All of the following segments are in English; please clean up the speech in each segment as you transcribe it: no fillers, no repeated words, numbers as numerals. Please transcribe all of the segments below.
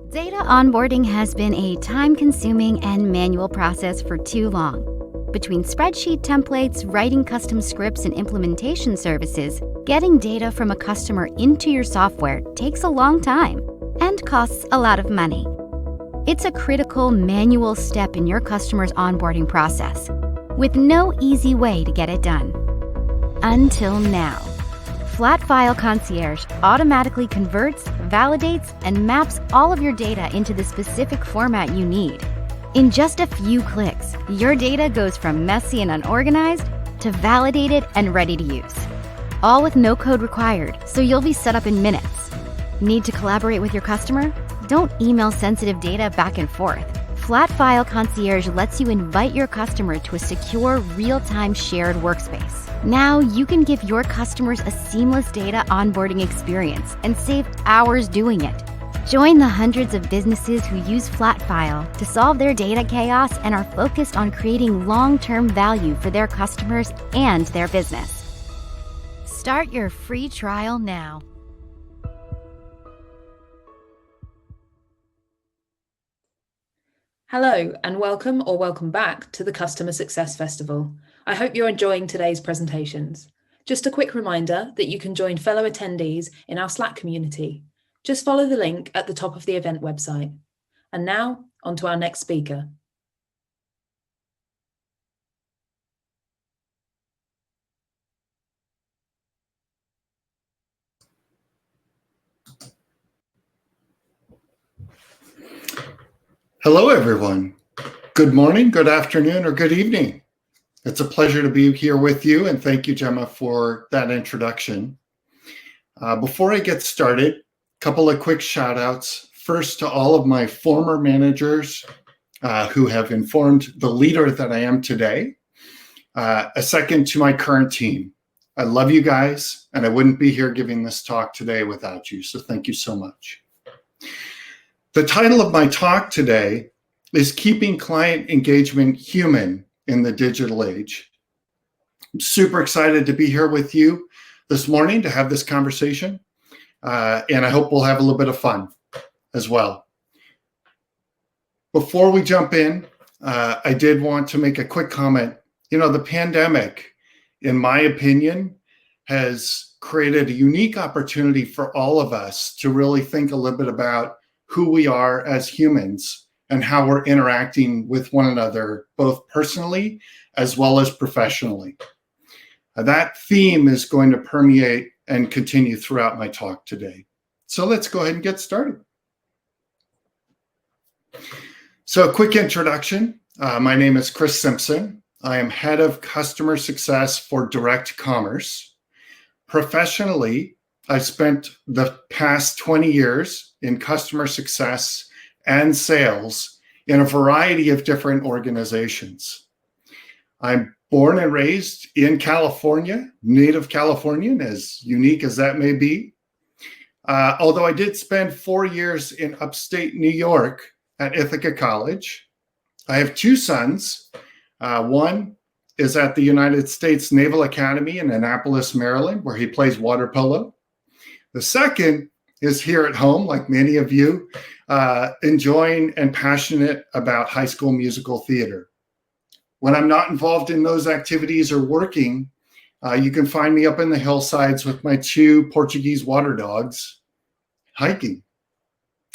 Data onboarding has been a time-consuming and manual process for too long. Between spreadsheet templates, writing custom scripts, and implementation services, getting data from a customer into your software takes a long time and costs a lot of money. It's a critical manual step in your customer's onboarding process, with no easy way to get it done. Until now. Flat File Concierge automatically converts, validates, and maps all of your data into the specific format you need. In just a few clicks, your data goes from messy and unorganized to validated and ready to use. All with no code required, so you'll be set up in minutes. Need to collaborate with your customer? Don't email sensitive data back and forth. Flat File Concierge lets you invite your customer to a secure, real-time shared workspace. Now you can give your customers a seamless data onboarding experience and save hours doing it. Join the hundreds of businesses who use Flatfile to solve their data chaos and are focused on creating long-term value for their customers and their business. Start your free trial now. Hello and welcome or welcome back to the Customer Success Festival. I hope you're enjoying today's presentations. Just a quick reminder that you can join fellow attendees in our Slack community. Just follow the link at the top of the event website. And now, on to our next speaker. Hello, everyone. Good morning, good afternoon, or good evening. It's a pleasure to be here with you, and thank you, Gemma, for that introduction. Before I get started, a couple of quick shout outs. First, to all of my former managers who have informed the leader that I am today. A second to my current team. I love you guys, and I wouldn't be here giving this talk today without you, so thank you so much. The title of my talk today is Keeping Client Engagement Human in the Digital Age. I'm super excited to be here with you this morning to have this conversation, and I hope we'll have a little bit of fun as well. Before we jump in, I did want to make a quick comment. You know, the pandemic, in my opinion, has created a unique opportunity for all of us to really think a little bit about who we are as humans and how we're interacting with one another, both personally as well as professionally. That theme is going to permeate and continue throughout my talk today. So let's go ahead and get started. So a quick introduction. My name is Chris Simpson. I am head of customer success for direct commerce. Professionally, I've spent the past 20 years in customer success and sales in a variety of different organizations. I'm born and raised in California, native Californian, as unique as that may be. Although I did spend 4 years in upstate New York at Ithaca College. I have two sons. One is at the United States Naval Academy in Annapolis, Maryland, where he plays water polo. The second is here at home, like many of you, enjoying and passionate about High School Musical theater. When I'm not involved in those activities or working, you can find me up in the hillsides with my two Portuguese water dogs, hiking.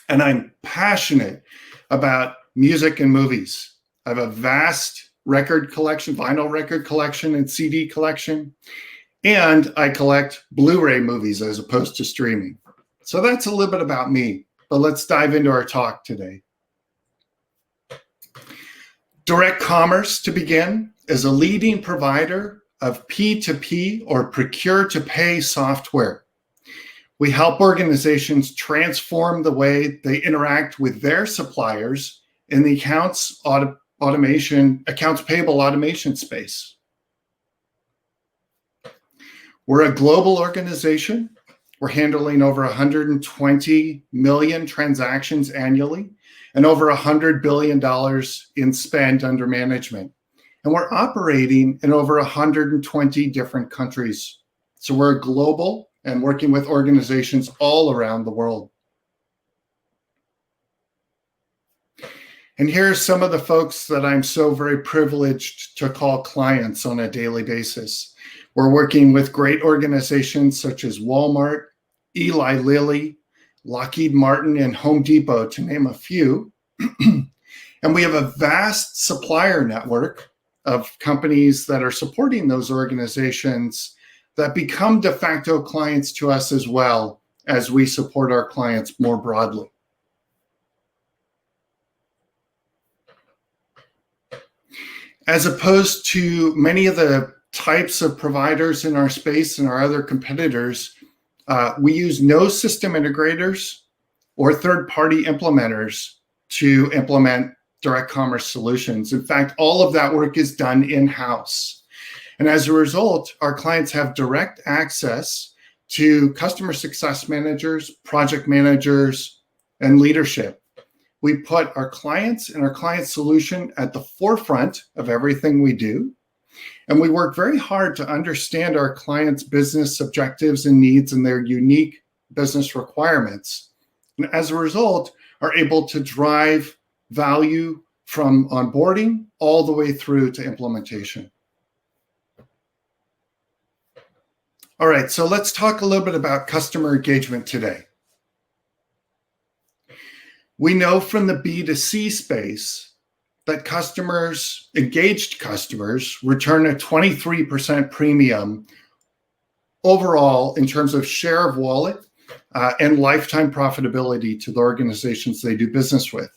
And I'm passionate about music and movies. I have a vast record collection, vinyl record collection and CD collection, and I collect Blu-ray movies as opposed to streaming. So that's a little bit about me, but let's dive into our talk today. Direct Commerce, to begin, is a leading provider of P2P or procure-to-pay software. We help organizations transform the way they interact with their suppliers in the accounts payable automation space. We're a global organization. We're handling over 120 million transactions annually and over $100 billion in spend under management. And we're operating in over 120 different countries. So we're global and working with organizations all around the world. And here are some of the folks that I'm so very privileged to call clients on a daily basis. We're working with great organizations such as Walmart, Eli Lilly, Lockheed Martin, and Home Depot, to name a few. And we have a vast supplier network of companies that are supporting those organizations that become de facto clients to us as well as we support our clients more broadly. As opposed to many of the types of providers in our space and our other competitors, we use no system integrators or third-party implementers to implement direct commerce solutions. In fact, all of that work is done in-house. And as a result, our clients have direct access to customer success managers, project managers, and leadership. We put our clients and our client solution at the forefront of everything we do. And we work very hard to understand our clients' business objectives and needs and their unique business requirements. And as a result, are able to drive value from onboarding all the way through to implementation. All right, so let's talk a little bit about customer engagement today. We know from the B2C space that customers, engaged customers, return a 23% premium overall in terms of share of wallet and lifetime profitability to the organizations they do business with.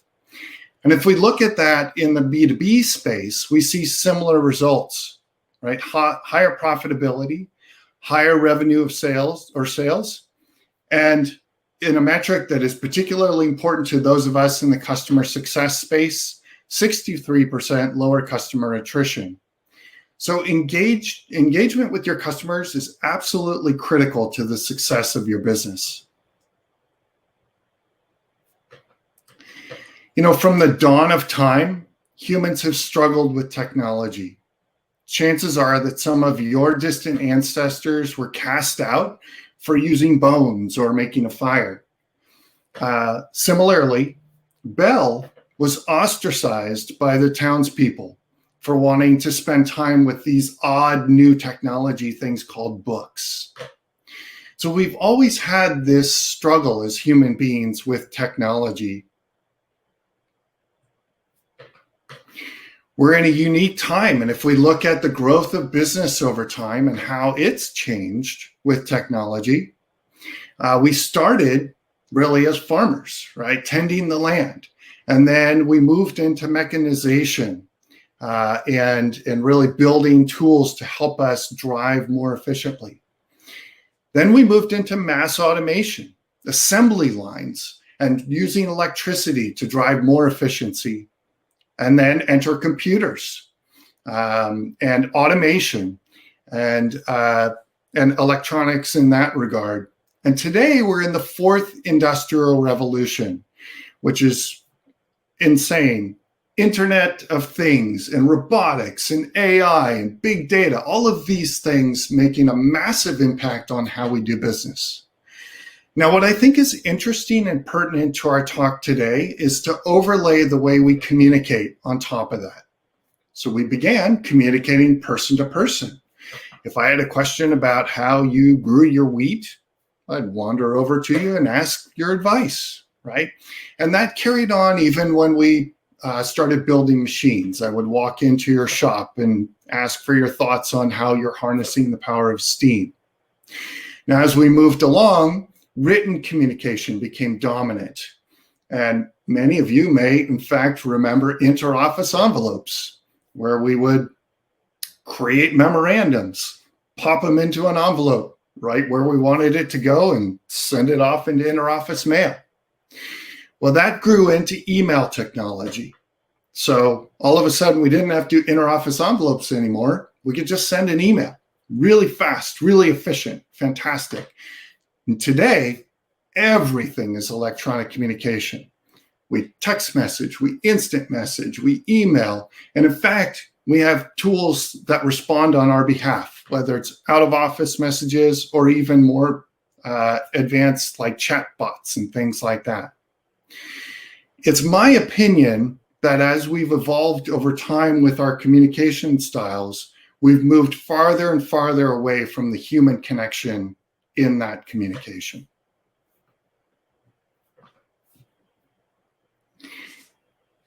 And if we look at that in the B2B space, we see similar results, right? Higher profitability, higher revenue of sales, and in a metric that is particularly important to those of us in the customer success space, 63% lower customer attrition. So engagement with your customers is absolutely critical to the success of your business. You know, from the dawn of time, humans have struggled with technology. Chances are that some of your distant ancestors were cast out for using bones or making a fire. Similarly, Bell was ostracized by the townspeople for wanting to spend time with these odd new technology things called books. So we've always had this struggle as human beings with technology. We're in a unique time, and if we look at the growth of business over time and how it's changed with technology, we started really as farmers, right? Tending the land. And then we moved into mechanization and really building tools to help us drive more efficiently. Then we moved into mass automation, assembly lines, and using electricity to drive more efficiency. And then enter computers and automation and electronics in that regard. And today we're in the fourth industrial revolution, which is insane. Internet of Things and robotics and AI and big data, all of these things making a massive impact on how we do business. Now, what I think is interesting and pertinent to our talk today is to overlay the way we communicate on top of that. So we began communicating person to person. If I had a question about how you grew your wheat, I'd wander over to you and ask your advice, right? And that carried on even when we started building machines. I would walk into your shop and ask for your thoughts on how you're harnessing the power of steam. Now, as we moved along, written communication became dominant. And many of you may, in fact, remember interoffice envelopes, where we would create memorandums, pop them into an envelope right where we wanted it to go and send it off into interoffice mail. Well, that grew into email technology. So all of a sudden, we didn't have to do interoffice envelopes anymore. We could just send an email really fast, really efficient, fantastic. And today, everything is electronic communication. We text message, we instant message, we email. And in fact, we have tools that respond on our behalf, whether it's out of office messages or even more advanced like chat bots and things like that. It's my opinion that as we've evolved over time with our communication styles, we've moved farther and farther away from the human connection in that communication.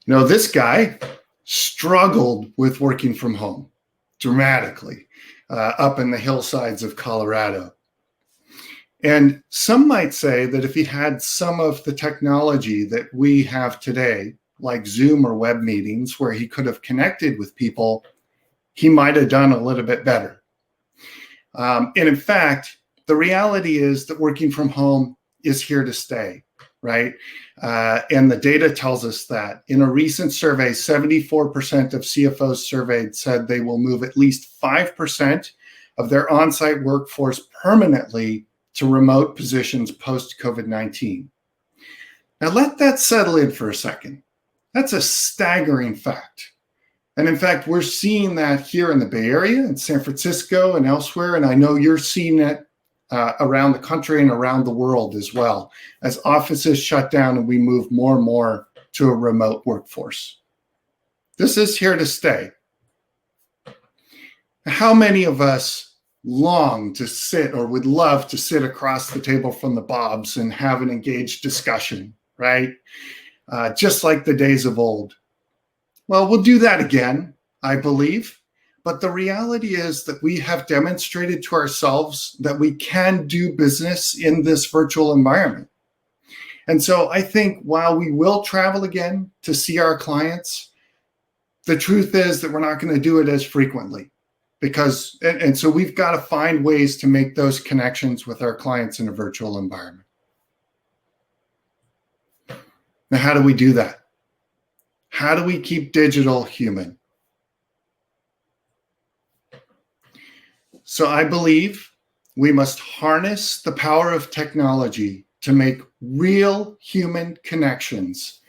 This guy struggled with working from home dramatically up in the hillsides of Colorado. And some might say that if he had some of the technology that we have today, like Zoom or web meetings, where he could have connected with people, he might have done a little bit better. And in fact, the reality is that working from home is here to stay, right? And the data tells us that. In a recent survey, 74% of CFOs surveyed said they will move at least 5% of their on-site workforce permanently to remote positions post-COVID-19. Now let that settle in for a second. That's a staggering fact. And in fact, we're seeing that here in the Bay Area, in San Francisco and elsewhere, and I know you're seeing it around the country and around the world as well, as offices shut down and we move more and more to a remote workforce. This is here to stay. How many of us long to sit or would love to sit across the table from the Bobs and have an engaged discussion, right? Just like the days of old. Well, we'll do that again, I believe. But the reality is that we have demonstrated to ourselves that we can do business in this virtual environment. And so I think while we will travel again to see our clients, the truth is that we're not going to do it as frequently because, and so we've got to find ways to make those connections with our clients in a virtual environment. Now, how do we do that? How do we keep digital human? So I believe we must harness the power of technology to make real human connections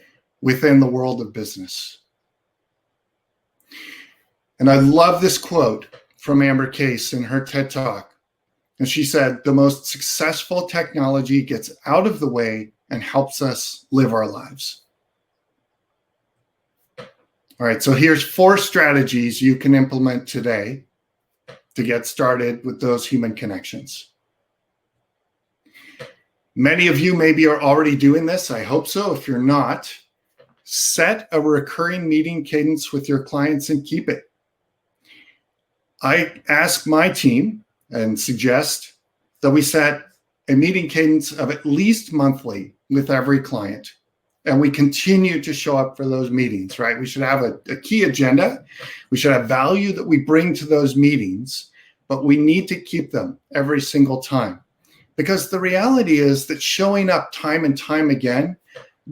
within the world of business. And I love this quote from Amber Case in her TED Talk. And she said, "The most successful technology gets out of the way and helps us live our lives." All right, so here's 4 strategies you can implement today to get started with those human connections. Many of you maybe are already doing this. I hope so. If you're not, set a recurring meeting cadence with your clients and keep it. I ask my team and suggest that we set a meeting cadence of at least monthly with every client. And we continue to show up for those meetings, right? We should have a key agenda. We should have value that we bring to those meetings, but we need to keep them every single time. Because the reality is that showing up time and time again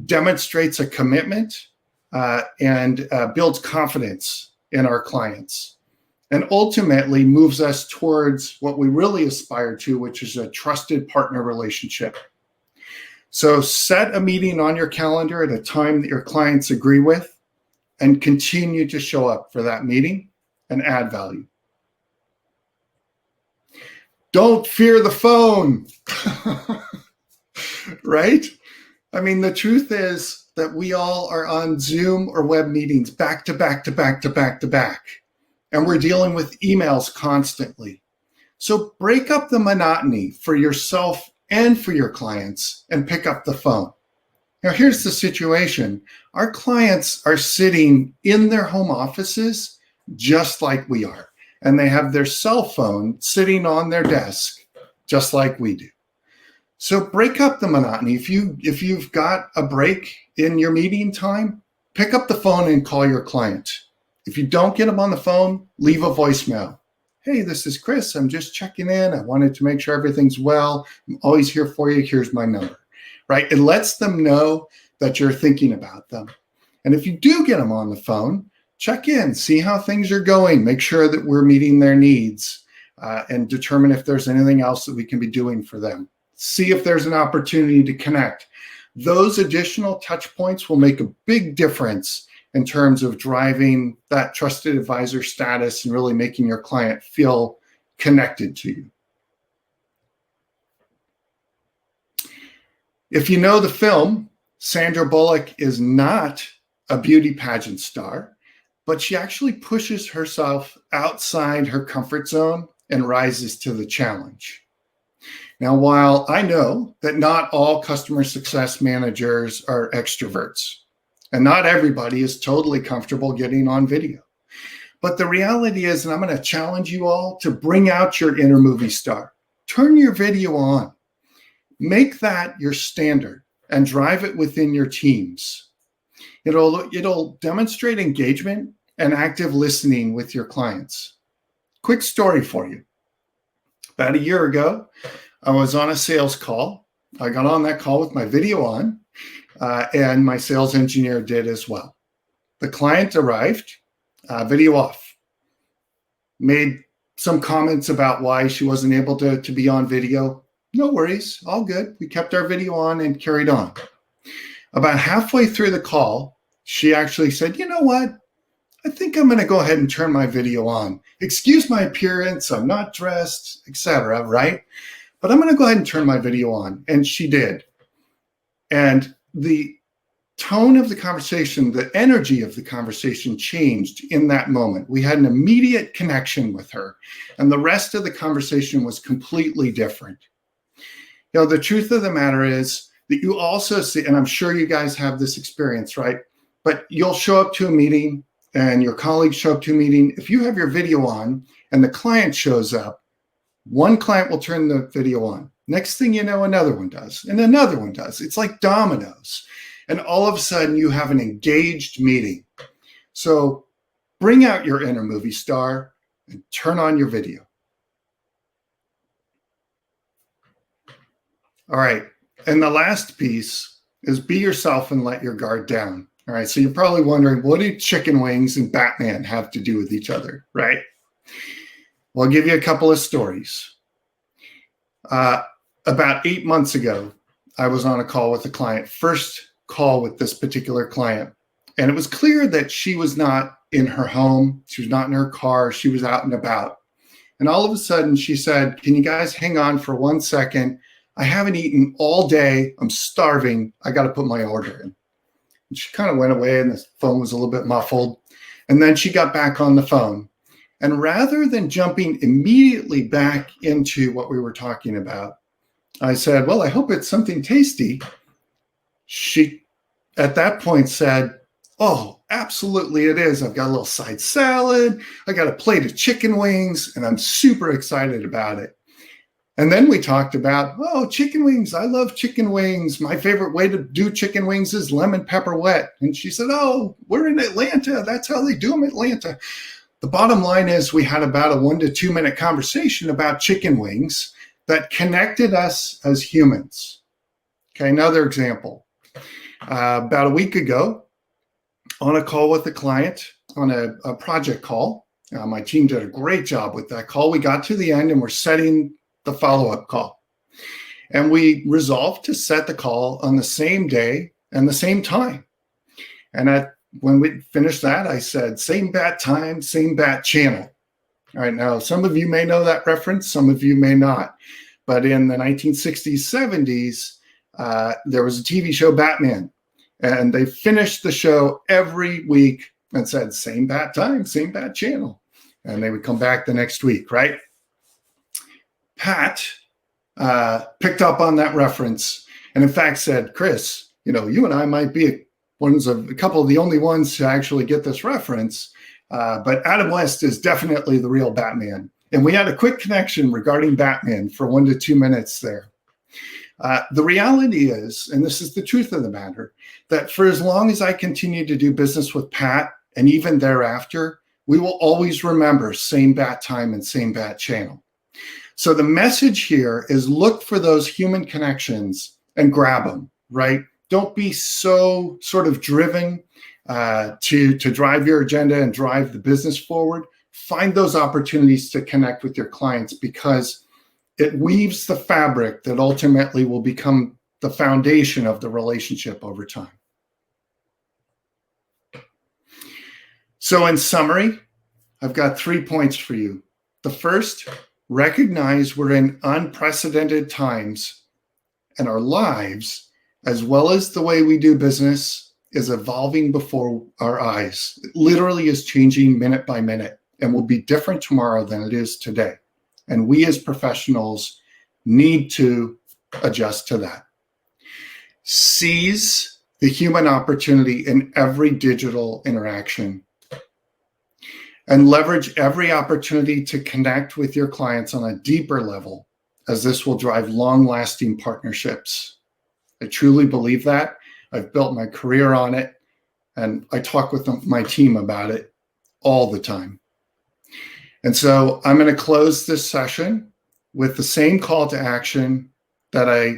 demonstrates a commitment and builds confidence in our clients. And ultimately moves us towards what we really aspire to, which is a trusted partner relationship. So set a meeting on your calendar at a time that your clients agree with and continue to show up for that meeting and add value. Don't fear the phone, right? I mean, the truth is that we all are on Zoom or web meetings back to back to back to back to back. And we're dealing with emails constantly. So break up the monotony for yourself and for your clients and pick up the phone. Now, here's the situation. Our clients are sitting in their home offices just like we are. And they have their cell phone sitting on their desk just like we do. So break up the monotony. If you've got a break in your meeting time, pick up the phone and call your client. If you don't get them on the phone, leave a voicemail. "Hey, this is Chris. I'm just checking in. I wanted to make sure everything's well. I'm always here for you. Here's my number," right? It lets them know that you're thinking about them. And if you do get them on the phone, check in, see how things are going, make sure that we're meeting their needs, and determine if there's anything else that we can be doing for them. See if there's an opportunity to connect. Those additional touch points will make a big difference in terms of driving that trusted advisor status and really making your client feel connected to you. If you know the film, Sandra Bullock is not a beauty pageant star, but she actually pushes herself outside her comfort zone and rises to the challenge. Now, while I know that not all customer success managers are extroverts, and not everybody is totally comfortable getting on video, but the reality is, and I'm going to challenge you all to bring out your inner movie star. Turn your video on. Make that your standard and drive it within your teams. It'll demonstrate engagement and active listening with your clients. Quick story for you. About a year ago, I was on a sales call. I got on that call with my video on, and my sales engineer did as well. The client arrived, video off, made some comments about why she wasn't able to be on video. No worries, all good. We kept our video on and carried on. About halfway through the call, she actually said, you know what? I think I'm going to go ahead and turn my video on. Excuse my appearance, I'm not dressed, etc., right? But I'm going to go ahead and turn my video on. And she did. And the tone of the conversation, the energy of the conversation changed in that moment. We had an immediate connection with her, and the rest of the conversation was completely different. You know, the truth of the matter is that you also see, and I'm sure you guys have this experience, right? But you'll show up to a meeting and your colleagues show up to a meeting. If you have your video on and the client shows up, one client will turn the video on. Next thing you know, another one does, and another one does. It's like dominoes. And all of a sudden, you have an engaged meeting. So bring out your inner movie star and turn on your video. All right. And the last piece is be yourself and let your guard down. All right. So you're probably wondering, what do chicken wings and Batman have to do with each other, right? Well, I'll give you a couple of stories. About 8 months ago, I was on a call with a client, first call with this particular client. And it was clear that she was not in her home. She was not in her car. She was out and about. And all of a sudden she said, can you guys hang on for 1 second? I haven't eaten all day. I'm starving. I got to put my order in. And she kind of went away and the phone was a little bit muffled. And then she got back on the phone. And rather than jumping immediately back into what we were talking about, I said, well, I hope it's something tasty. She, at that point, said, oh, absolutely it is. I've got a little side salad. I got a plate of chicken wings, and I'm super excited about it. And then we talked about, oh, chicken wings. I love chicken wings. My favorite way to do chicken wings is lemon pepper wet. And she said, oh, we're in Atlanta. That's how they do them in Atlanta. The bottom line is we had about a 1 to 2 minute conversation about chicken wings that connected us as humans. Okay, another example. About a week ago, on a call with a client, on a project call, my team did a great job with that call. We got to the end and we're setting the follow-up call. And we resolved to set the call on the same day and the same time. And when we finished that, I said, same bat time, same bat channel. All right, now some of you may know that reference, some of you may not. But in the 1960s, 70s, there was a TV show, Batman. And they finished the show every week and said, same bat time, same bat channel. And they would come back the next week, right? Pat picked up on that reference and in fact said, Chris, you know, you and I might be a couple of the only ones to actually get this reference, but Adam West is definitely the real Batman. And we had a quick connection regarding Batman for 1 to 2 minutes there. The reality is, and this is the truth of the matter, that for as long as I continue to do business with Pat, and even thereafter, we will always remember same bat time and same bat channel. So the message here is look for those human connections and grab them, right? Don't be so sort of driven to drive your agenda and drive the business forward. Find those opportunities to connect with your clients because it weaves the fabric that ultimately will become the foundation of the relationship over time. So in summary, I've got 3 points for you. The first, recognize we're in unprecedented times and our lives, as well as the way we do business, is evolving before our eyes. It literally is changing minute by minute and will be different tomorrow than it is today. And we as professionals need to adjust to that. Seize the human opportunity in every digital interaction and leverage every opportunity to connect with your clients on a deeper level, as this will drive long-lasting partnerships. I truly believe that. I've built my career on it, and I talk with my team about it all the time. And so I'm going to close this session with the same call to action that I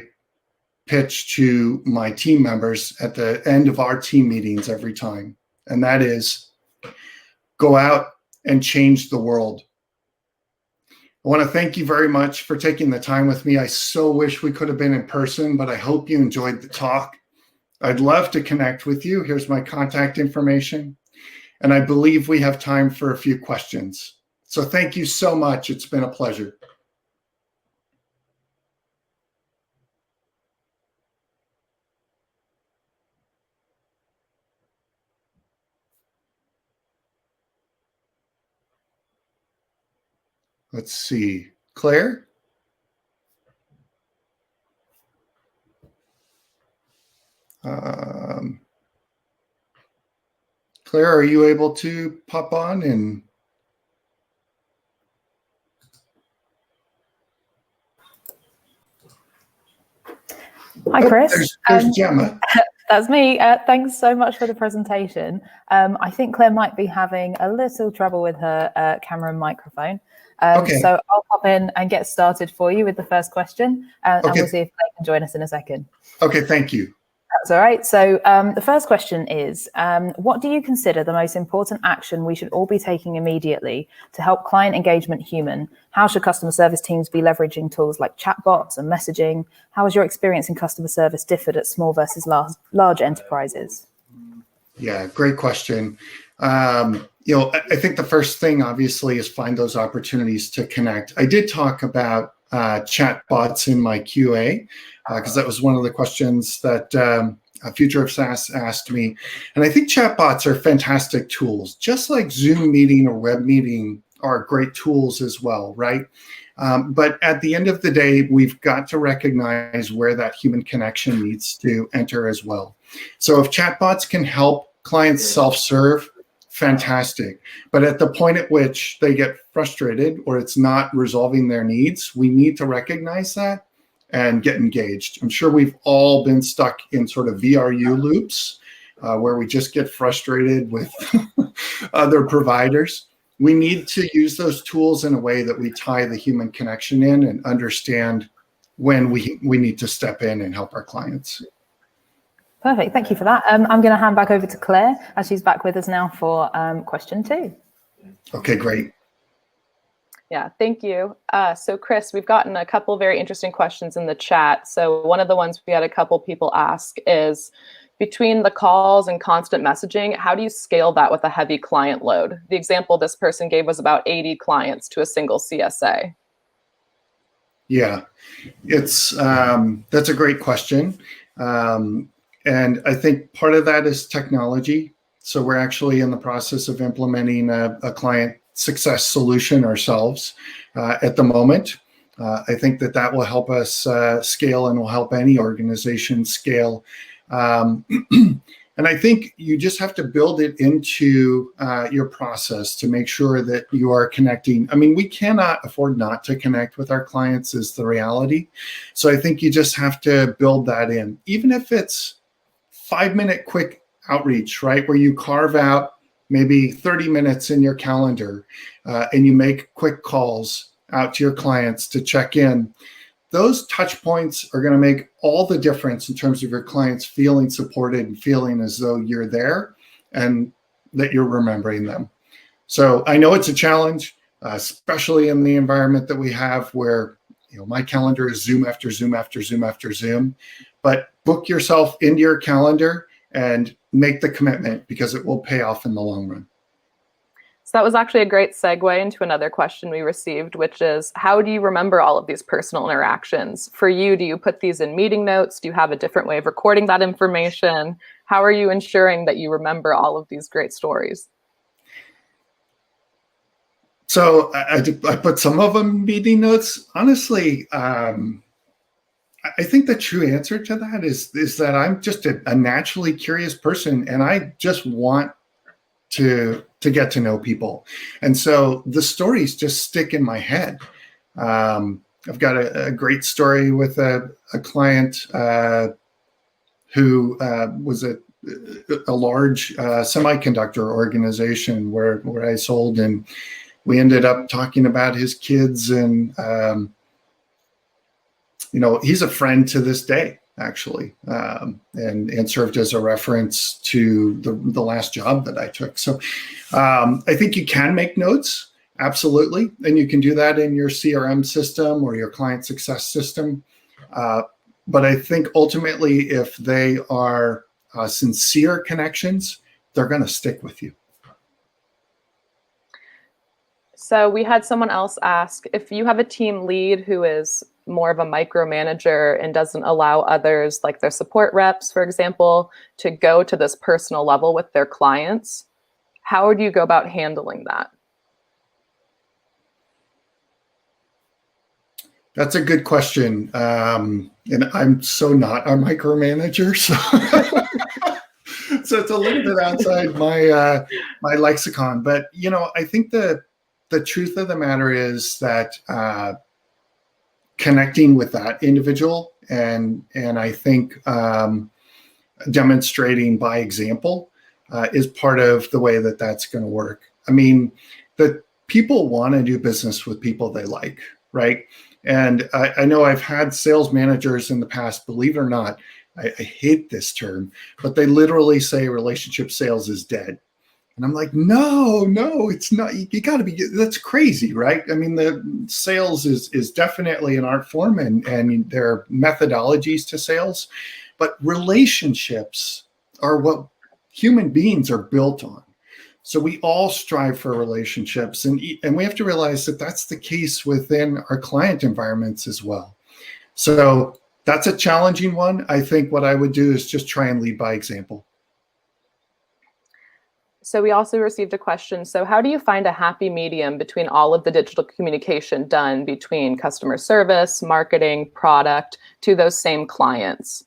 pitch to my team members at the end of our team meetings every time. And that is, go out and change the world. I want to thank you very much for taking the time with me. I so wish we could have been in person, but I hope you enjoyed the talk. I'd love to connect with you. Here's my contact information. And I believe we have time for a few questions. So thank you so much. It's been a pleasure. Let's see, Claire? Claire, are you able to pop on and? Hi, Chris. There's Gemma. That's me. Thanks so much for the presentation. I think Claire might be having a little trouble with her camera and microphone. Okay. So I'll pop in and get started for you with the first question, and we'll see if Claire can join us in a second. Okay, thank you. That's all right. So the first question is, what do you consider the most important action we should all be taking immediately to help client engagement human? How should customer service teams be leveraging tools like chatbots and messaging? How has your experience in customer service differed at small versus large enterprises? Yeah, great question. I think the first thing, obviously, is find those opportunities to connect. I did talk about chatbots in my QA, because that was one of the questions that Future of SaaS asked me. And I think chatbots are fantastic tools, just like Zoom meeting or web meeting are great tools as well, right? But at the end of the day, we've got to recognize where that human connection needs to enter as well. So if chatbots can help clients self-serve, fantastic. But at the point at which they get frustrated or it's not resolving their needs, we need to recognize that and get engaged. I'm sure we've all been stuck in sort of VRU loops where we just get frustrated with other providers. We need to use those tools in a way that we tie the human connection in and understand when we need to step in and help our clients. Perfect. Thank you for that. I'm going to hand back over to Claire as she's back with us now for question 2. Okay, great. Yeah, thank you. So Chris, we've gotten a couple very interesting questions in the chat. So one of the ones we had a couple people ask is, between the calls and constant messaging, how do you scale that with a heavy client load? The example this person gave was about 80 clients to a single CSA. Yeah, it's that's a great question. And I think part of that is technology. So we're actually in the process of implementing a client success solution ourselves at the moment. I think that will help us scale and will help any organization scale. And I think you just have to build it into your process to make sure that you are connecting. I mean, we cannot afford not to connect with our clients is the reality. So I think you just have to build that in, even if it's 5-minute quick outreach, right? Where you carve out maybe 30 minutes in your calendar and you make quick calls out to your clients to check in. Those touch points are going to make all the difference in terms of your clients feeling supported and feeling as though you're there and that you're remembering them. So I know it's a challenge, especially in the environment that we have where my calendar is Zoom after Zoom after Zoom after Zoom. But book yourself into your calendar and make the commitment because it will pay off in the long run. So that was actually a great segue into another question we received, which is, how do you remember all of these personal interactions? For you, do you put these in meeting notes? Do you have a different way of recording that information? How are you ensuring that you remember all of these great stories? So I put some of them in meeting notes. Honestly, I think the true answer to that is that I'm just a naturally curious person, and I just want to get to know people. And so the stories just stick in my head. I've got a great story with a client who was a large semiconductor organization where I sold, and we ended up talking about his kids, and he's a friend to this day, actually, and served as a reference to the last job that I took. So I think you can make notes, absolutely, and you can do that in your CRM system or your client success system. But I think ultimately, if they are sincere connections, they're going to stick with you. So we had someone else ask, if you have a team lead who is more of a micromanager and doesn't allow others, like their support reps, for example, to go to this personal level with their clients, how would you go about handling that? That's a good question. And I'm so not a micromanager, so so it's a little bit outside my my lexicon. But I think the truth of the matter is that connecting with that individual and I think demonstrating by example is part of the way that that's going to work. I mean, the people want to do business with people they like, right? And I know I've had sales managers in the past, believe it or not, I hate this term, but they literally say relationship sales is dead. And I'm like, no, it's not. You got to be, that's crazy, right? I mean, the sales is definitely an art form, and there are methodologies to sales, but relationships are what human beings are built on. So we all strive for relationships, and we have to realize that that's the case within our client environments as well. So that's a challenging one. I think what I would do is just try and lead by example. So we also received a question. So how do you find a happy medium between all of the digital communication done between customer service, marketing, product to those same clients?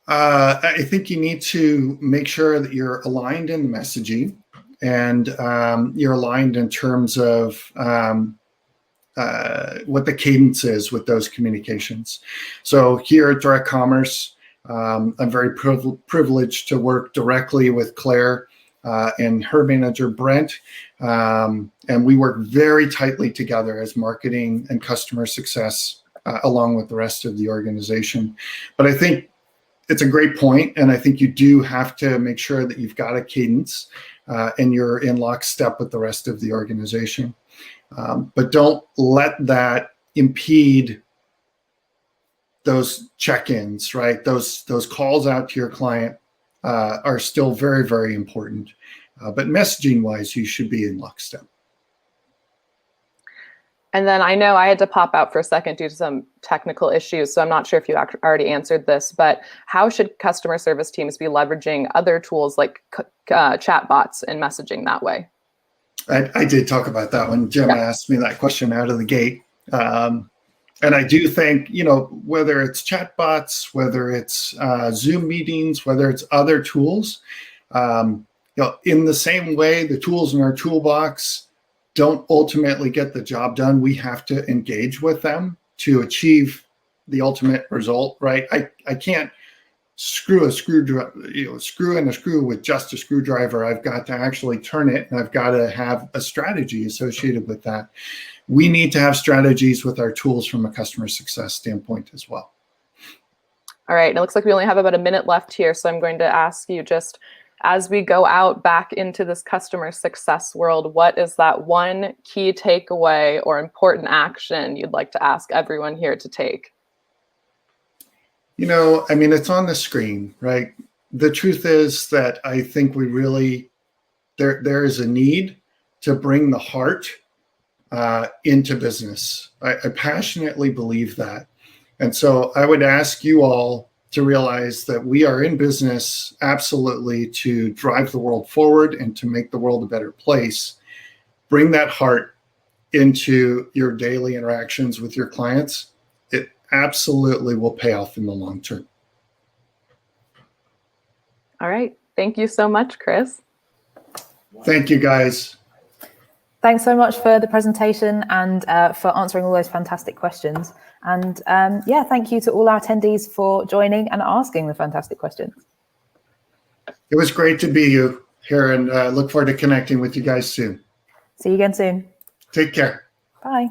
I think you need to make sure that you're aligned in the messaging, and you're aligned in terms of what the cadence is with those communications. So here at Direct Commerce, I'm very privileged to work directly with Claire and her manager, Brent. And we work very tightly together as marketing and customer success along with the rest of the organization. But I think it's a great point, and I think you do have to make sure that you've got a cadence and you're in lockstep with the rest of the organization. But don't let that impede those check-ins, right? Those calls out to your client are still very, very important. But messaging-wise, you should be in lockstep. And then I know I had to pop out for a second due to some technical issues, so I'm not sure if you already answered this, but how should customer service teams be leveraging other tools like chat bots and messaging that way? I did talk about that when Jim asked me that question out of the gate. And I do think, whether it's chat bots, whether it's Zoom meetings, whether it's other tools, in the same way the tools in our toolbox don't ultimately get the job done, we have to engage with them to achieve the ultimate result, right? I can't screw in a screw with just a screwdriver. I've got to actually turn it, and I've got to have a strategy associated with that. We need to have strategies with our tools from a customer success standpoint as well. All right, and it looks like we only have about a minute left here, so I'm going to ask you, just as we go out back into this customer success world, what is that one key takeaway or important action you'd like to ask everyone here to take? It's on the screen, right? The truth is that I think we really, there is a need to bring the heart into business. I passionately believe that. And so I would ask you all to realize that we are in business absolutely to drive the world forward and to make the world a better place. Bring that heart into your daily interactions with your clients. It absolutely will pay off in the long term. All right. Thank you so much, Chris. Thank you, guys. Thanks so much for the presentation and for answering all those fantastic questions. And yeah, thank you to all our attendees for joining and asking the fantastic questions. It was great to be here, and look forward to connecting with you guys soon. See you again soon. Take care. Bye.